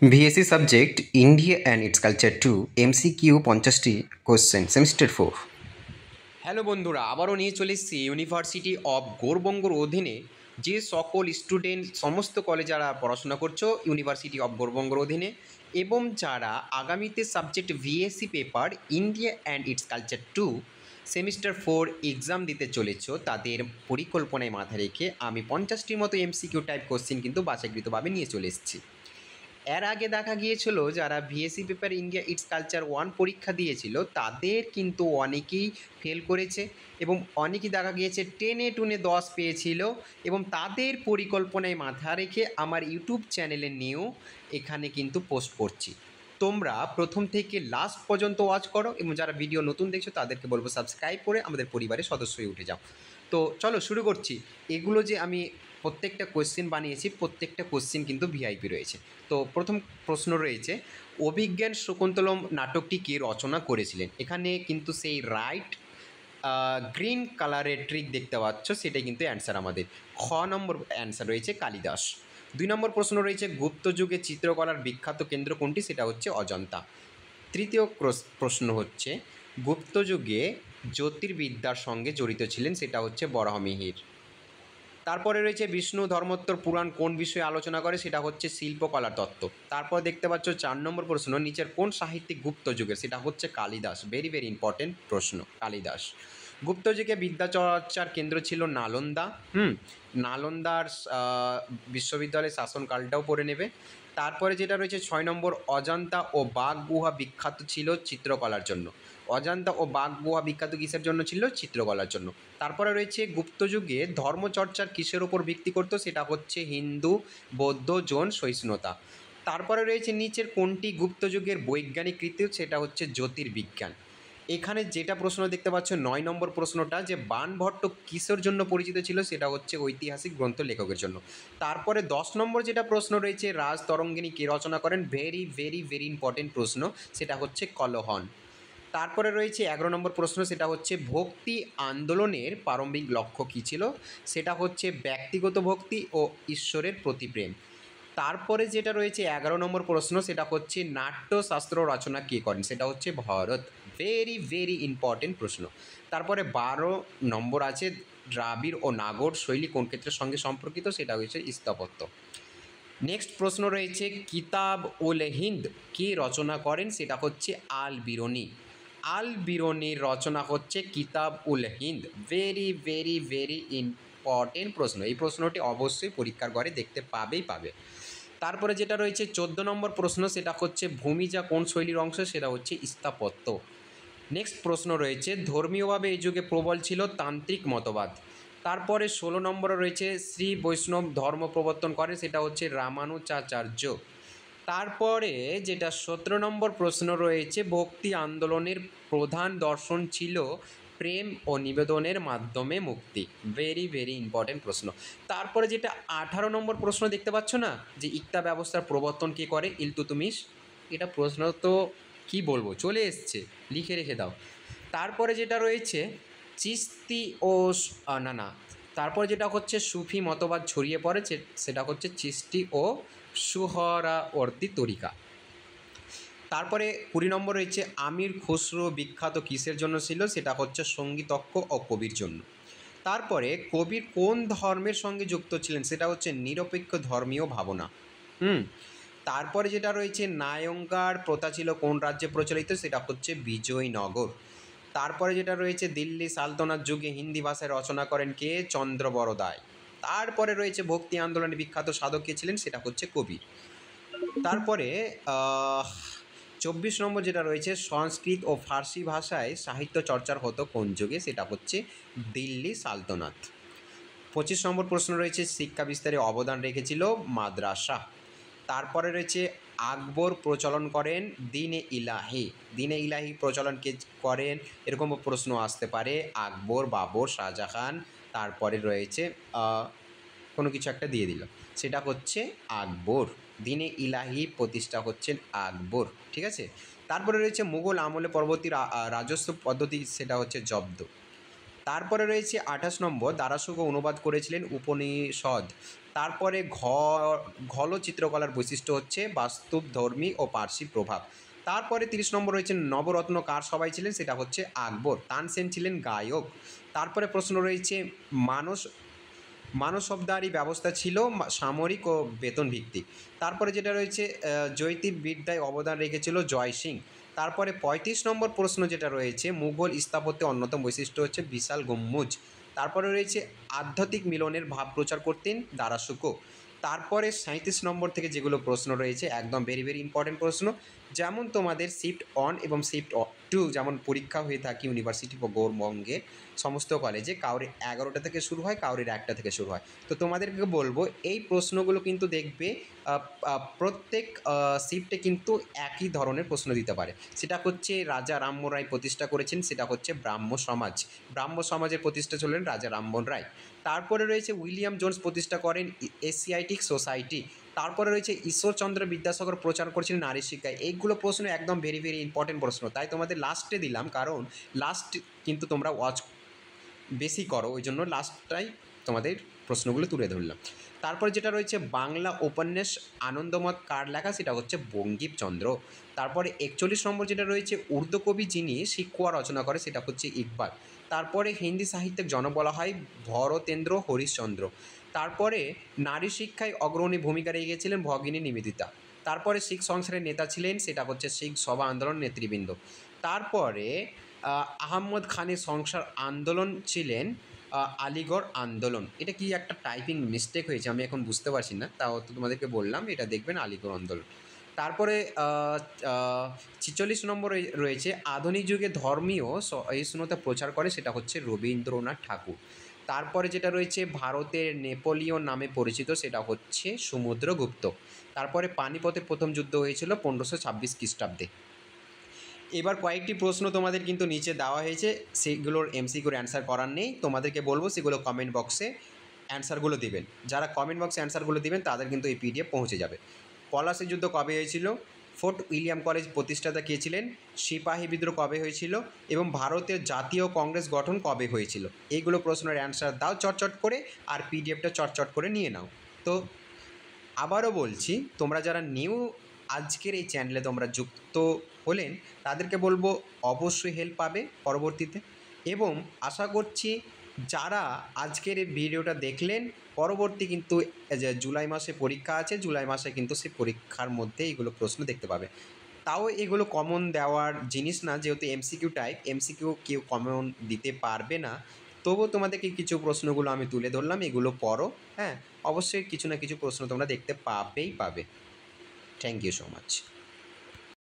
VSC subject India and its culture 2 MCQ 50টি question semester 4। Hello বন্ধুরা, আবারও নিয়ে চলে এসেছি ইউনিভার্সিটি অফ গৌড়বঙ্গর অধীনে যে সকল স্টুডেন্ট সমস্ত কলেজ যারা পড়াশোনা করছো ইউনিভার্সিটি অফ গৌড়বঙ্গর অধীনে এবং যারা আগামীতে subject VSC paper India and its culture 2 semester 4 exam দিতে চলেছ, তাদের পরিকল্পনায় মাথায় রেখে আমি 50টির মতো এমসিকিউ টাইপ কোশ্চেন কিন্তু বাছাইকৃতভাবে নিয়ে চলে এসেছি। এর আগে দেখা গিয়েছিল যারা VSC paper India it's culture 1 পরীক্ষা দিয়েছিল তাদের কিন্তু অনেকেই ফেল করেছে এবং অনেকেই দেখা গিয়েছে 10-এ 10 পেয়েছিল এবং তাদের পরিকল্পনায় মাথা রেখে আমার ইউটিউব চ্যানেলে নিয়েও এখানে কিন্তু পোস্ট করছি। তোমরা প্রথম থেকে লাস্ট পর্যন্ত ওয়াচ করো এবং যারা ভিডিও নতুন দেখছো তাদেরকে বলবো সাবস্ক্রাইব করে আমাদের পরিবারের সদস্য হয়ে উঠে যাও। তো চলো শুরু করছি। এগুলো যে আমি প্রত্যেকটা কোশ্চেন বানিয়েছি, প্রত্যেকটা কোশ্চেন কিন্তু ভিআইপি রয়েছে। তো প্রথম প্রশ্ন রয়েছে, অভিজ্ঞান শকুন্তলম নাটকটি কে রচনা করেছিলেন? এখানে কিন্তু সেই রাইট গ্রিন কালারের ট্রিক দেখতে পাচ্ছ, সেটাই কিন্তু অ্যান্সার আমাদের। খ নম্বর অ্যান্সার রয়েছে কালিদাস। 2 নম্বর প্রশ্ন রয়েছে, গুপ্ত যুগে চিত্রকলার বিখ্যাত কেন্দ্র কোনটি? সেটা হচ্ছে অজন্তা। তৃতীয় প্রশ্ন হচ্ছে, গুপ্ত যুগে জ্যোতির্বিদ্যার সঙ্গে জড়িত ছিলেন, সেটা হচ্ছে বরাহমিহির। তারপরে রয়েছে বিষ্ণু ধর্মোত্তর পুরাণ কোন বিষয়ে আলোচনা করে? সেটা হচ্ছে শিল্পকলার তত্ত্ব। তারপর দেখতে পাচ্ছ 4 নম্বর প্রশ্ন, নিচের কোন সাহিত্যিক গুপ্ত যুগের? সেটা হচ্ছে কালিদাস। ভেরি ভেরি ইম্পর্টেন্ট প্রশ্ন, কালিদাস। গুপ্ত যুগে বিদ্যাচর্চার কেন্দ্র ছিল নালন্দা। নালন্দার বিশ্ববিদ্যালয়ের শাসনকালটাও পড়ে নেবে। তারপরে যেটা রয়েছে 6 নম্বর, অজন্তা ও বাঘ গুহা বিখ্যাত ছিল চিত্রকলার জন্য। অজন্তা ও বাঘ গুহা বিখ্যাত কিসের জন্য ছিল? চিত্রকলার জন্য। তারপরে রয়েছে গুপ্ত যুগে ধর্মচর্চার কিসের ওপর ভিত্তি করতো? সেটা হচ্ছে হিন্দু, বৌদ্ধ, জৈন সহিষ্ণুতা। তারপরে রয়েছে নিচের কোনটি গুপ্ত যুগের বৈজ্ঞানিক কৃতি? সেটা হচ্ছে জ্যোতির্বিজ্ঞান। এখানে যেটা প্রশ্ন দেখতে পাচ্ছ 9 নম্বর প্রশ্নটা, যে বাণভট্ট কিসের জন্য পরিচিত ছিল? সেটা হচ্ছে ঐতিহাসিক গ্রন্থ লেখকের জন্য। তারপরে 10 নম্বর যেটা প্রশ্ন রয়েছে, রাজতরঙ্গিনী কে রচনা করেন? ভেরি ভেরি ভেরি ইম্পর্টেন্ট প্রশ্ন, সেটা হচ্ছে কলহন। তারপরে রয়েছে 11 নম্বর প্রশ্ন, সেটা হচ্ছে ভক্তি আন্দোলনের প্রারম্ভিক লক্ষ্য কী ছিল? সেটা হচ্ছে ব্যক্তিগত ভক্তি ও ঈশ্বরের প্রতি প্রেম। তারপরে যেটা রয়েছে 11 নম্বর প্রশ্ন, সেটা হচ্ছে নাট্যশাস্ত্র রচনা কে করেন? সেটা হচ্ছে ভরত। ভেরি ভেরি ইম্পর্টেন্ট প্রশ্ন। তারপরে 12 নম্বর আছে, দ্রাবিড় ও নাগর শৈলী কোন ক্ষেত্রের সঙ্গে সম্পর্কিত? সেটা হচ্ছে স্থাপত্য। নেক্সট প্রশ্ন রয়েছে, কিতাব উল হিন্দ কে রচনা করেন? সেটা হচ্ছে আল বিরুনি। আল বিরুনির রচনা হচ্ছে Kitab ul Hind. Very very very important প্রশ্ন, এই প্রশ্নটি অবশ্যই পরীক্ষার ঘরে দেখতে পাবে। তারপরে যেটা রয়েছে 14 নম্বর প্রশ্ন, সেটা হচ্ছে ভূমিজা কোন শৈলীর অংশ? সেটা হচ্ছে স্থাপত্য। নেক্সট প্রশ্ন রয়েছে, ধর্মীয়ভাবে এই যুগে প্রবল ছিল তান্ত্রিক মতবাদ। তারপরে 16 নম্বরে রয়েছে শ্রী বৈষ্ণব ধর্ম প্রবর্তন করে, সেটা হচ্ছে রামানুজাচার্য। তারপরে যেটা 17 নম্বর প্রশ্ন রয়েছে, ভক্তি আন্দোলনের প্রধান দর্শন ছিল প্রেম ও নিবেদনের মাধ্যমে মুক্তি। ভেরি ভেরি ইম্পর্টেন্ট প্রশ্ন। তারপরে যেটা 18 নম্বর প্রশ্ন দেখতে পাচ্ছ না, যে ইকতা ব্যবস্থার প্রবর্তন কে করে? ইলতুৎমিশ। এটা প্রশ্ন তো কি বলবো, চলে এসছে, লিখে রেখে দাও। তারপরে যেটা রয়েছে চিস্তি ও না, তারপরে যেটা হচ্ছে সুফি মতবাদ ছড়িয়ে পড়ে, সেটা হচ্ছে চিস্তি ও সুহরাওয়ার্দী তরিকা। তারপরে 20 নম্বর রয়েছে আমির খুসরো বিখ্যাত কিসের জন্য ছিল? সেটা হচ্ছে সঙ্গীতজ্ঞ ও কবির জন্য। তারপরে কবির কোন ধর্মের সঙ্গে যুক্ত ছিলেন? সেটা হচ্ছে নিরপেক্ষ ধর্মীয় ভাবনা। তারপরে যেটা রয়েছে নায়ঙ্গার প্রথা ছিল কোন রাজ্যে প্রচলিত? সেটা হচ্ছে বিজয়নগর। তারপরে যেটা রয়েছে দিল্লি সালতানাত যুগে হিন্দি ভাষায় রচনা করেন কে? চন্দ্র বরদায়। তারপরে রয়েছে ভক্তি আন্দোলনে বিখ্যাত সাধক কে ছিলেন? সেটা হচ্ছে কবির। তারপরে 24 নম্বর যেটা রয়েছে, সংস্কৃত ও ফার্সি ভাষায় সাহিত্য চর্চার হতো কোন যুগে? সেটা হচ্ছে দিল্লি সালতানাত। 25 নম্বর প্রশ্ন রয়েছে, শিক্ষা বিস্তারে অবদান রেখেছিল মাদ্রাসা। তারপরে রয়েছে আকবর প্রচলন করেন দিনে ইলাহি। দিনে ইলাহি প্রচলন কে করেন? এরকম প্রশ্ন আসতে পারে, আকবর, বাবর, শাহজাহান। তারপরে রয়েছে কোনো কিছু একটা দিয়ে দিল, সেটা হচ্ছে আকবর। দিনে ইলাহি প্রতিষ্ঠা হচ্ছেন আকবর, ঠিক আছে। তারপরে রয়েছে মুঘল আমলে পরবর্তী রাজস্ব পদ্ধতি, সেটা হচ্ছে জব্দ। তারপরে রয়েছে 28 নম্বর, দারাশুকো অনুবাদ করেছিলেন উপনিষদ। তারপরে ঘল চিত্রকলার বৈশিষ্ট্য হচ্ছে বাস্তবধর্মী ও পার্সি প্রভাব। তারপরে 30 নম্বর রয়েছে নবরত্ন কার সবাই ছিলেন, সেটা হচ্ছে আকবর। তানসেন ছিলেন গায়ক। তারপরে প্রশ্ন রয়েছে মানস মানসবদারি ব্যবস্থা ছিল সামরিক ও বেতন ভিত্তিক। তারপরে যেটা রয়েছে জ্যোতির্বিদ্যায় অবদান রেখেছিল জয় সিং। তারপরে 35 নম্বর প্রশ্ন যেটা রয়েছে মুঘল স্থাপত্যের অন্যতম বৈশিষ্ট্য হচ্ছে বিশাল গম্বুজ। তারপরে রয়েছে আধ্যাত্মিক মিলনের ভাব প্রচার করতেন দারাশুকো। তারপরে 37 নম্বর থেকে যেগুলো প্রশ্ন রয়েছে একদম ভেরি ভেরি ইম্পর্টেন্ট প্রশ্ন, যেমন তোমাদের শিফট 1 এবং শিফট 2 যেমন পরীক্ষা হয়ে থাকে ইউনিভার্সিটি বা গৌরবঙ্গে সমস্ত কলেজে, কাউরের 11টা থেকে শুরু হয়, কাউরের 1টা থেকে শুরু হয়। তো তোমাদেরকে বলবো এই প্রশ্নগুলো কিন্তু দেখবে প্রত্যেক শিফটে কিন্তু একই ধরনের প্রশ্ন দিতে পারে। সেটা হচ্ছে রাজা রামমোহন রায় প্রতিষ্ঠা করেছেন, সেটা হচ্ছে ব্রাহ্ম সমাজ। ব্রাহ্ম সমাজের প্রতিষ্ঠা ছিলেন রাজা রামমোহন রায়। তারপরে রয়েছে উইলিয়াম জোন্স প্রতিষ্ঠা করেন এশিয়াটিক সোসাইটি। তারপরে রয়েছে ঈশ্বরচন্দ্র বিদ্যাসাগর প্রচার করেছিলেন নারী শিক্ষায়। এইগুলো প্রশ্ন একদম ভেরি ভেরি ইম্পর্টেন্ট প্রশ্ন, তাই তোমাদের লাস্টে দিলাম, কারণ লাস্ট কিন্তু তোমরা ওয়াচ বেশি করো, ওই জন্য লাস্টটাই তোমাদের প্রশ্নগুলো তুলে ধরলাম। তারপরে যেটা রয়েছে বাংলা উপন্যাস আনন্দমঠ কার লেখা, সেটা হচ্ছে বঙ্কিমচন্দ্র। তারপরে 41 নম্বর যেটা রয়েছে উর্দু কবি যিনি শিক্ষা রচনা করে, সেটা হচ্ছে ইকবাল। তারপরে হিন্দি সাহিত্যের জনক বলা হয় ভরতেন্দ্র হরিশ্চন্দ্র। তারপরে নারী শিক্ষায় অগ্রণী ভূমিকা রেখেছিলেন ভগিনী নিবেদিতা। তারপরে শিখ সংসারের নেতা ছিলেন, সেটা হচ্ছে শিখ সভা আন্দোলন নেতৃবৃন্দ। তারপরে আহমদ খানের সংসার আন্দোলন ছিলেন আলিগড় আন্দোলন। এটা কি একটা টাইপিং মিস্টেক হয়েছে, আমি এখন বুঝতে পারছি না, তাও তো তোমাদেরকে বললাম, এটা দেখবেন আলিগড় আন্দোলন। তারপরে 46 নম্বর রয়েছে আধুনিক যুগে ধর্মীয় সহিষ্ণুতা প্রচার করে, সেটা হচ্ছে রবীন্দ্রনাথ ঠাকুর। তারপরে যেটা রয়েছে ভারতের নেপোলিয়ন নামে পরিচিত, সেটা হচ্ছে সমুদ্রগুপ্ত। তারপরে পানিপথের প্রথম যুদ্ধ হয়েছিল 1526 খ্রিস্টাব্দে। এবার কয়েকটি প্রশ্ন তোমাদের কিন্তু নিচে দেওয়া হয়েছে, সেগুলোর এমসিকিউর অ্যান্সার করার নেই, তোমাদেরকে বলবো সেগুলো কমেন্ট বক্সে অ্যান্সারগুলো দিবেন। যারা কমেন্ট বক্সে অ্যান্সারগুলো দিবেন তাদের কিন্তু এই পিডিএফ পৌঁছে যাবে। পলাশী যুদ্ধ কবে হয়েছিল, ফোর্ট উইলিয়াম কলেজ প্রতিষ্ঠাতা কে ছিলেন, সিপাহী বিদ্রোহ কবে হয়েছিল, এবং ভারতের জাতীয় কংগ্রেস গঠন কবে হয়েছিল। এইগুলো প্রশ্নের অ্যান্সার দাও চটচট করে, আর পিডিএফটা চটচট করে নিয়ে নাও। তো আবারও বলছি, তোমরা যারা নিউ আজকের এই চ্যানেলে তোমরা যুক্ত হলেন তাদেরকে বলবো অবশ্যই হেল্প পাবে পরবর্তীতে, এবং আশা করছি যারা আজকের এই ভিডিওটা দেখলেন পরবর্তী কিন্তু যে জুলাই মাসে পরীক্ষা আছে, জুলাই মাসে কিন্তু সেই পরীক্ষার মধ্যে এগুলো প্রশ্ন দেখতে পাবে। তাও এগুলো কমন দেওয়ার জিনিস না, যেহেতু এমসিকিউ টাইপ, এমসিকিউ কেউ কমন দিতে পারবে না, তবুও তোমাদেরকে কিছু প্রশ্নগুলো আমি তুলে ধরলাম, এগুলো পড়ো। হ্যাঁ, অবশ্যই কিছু না কিছু প্রশ্ন তোমরা দেখতে পাবে। Thank you so much.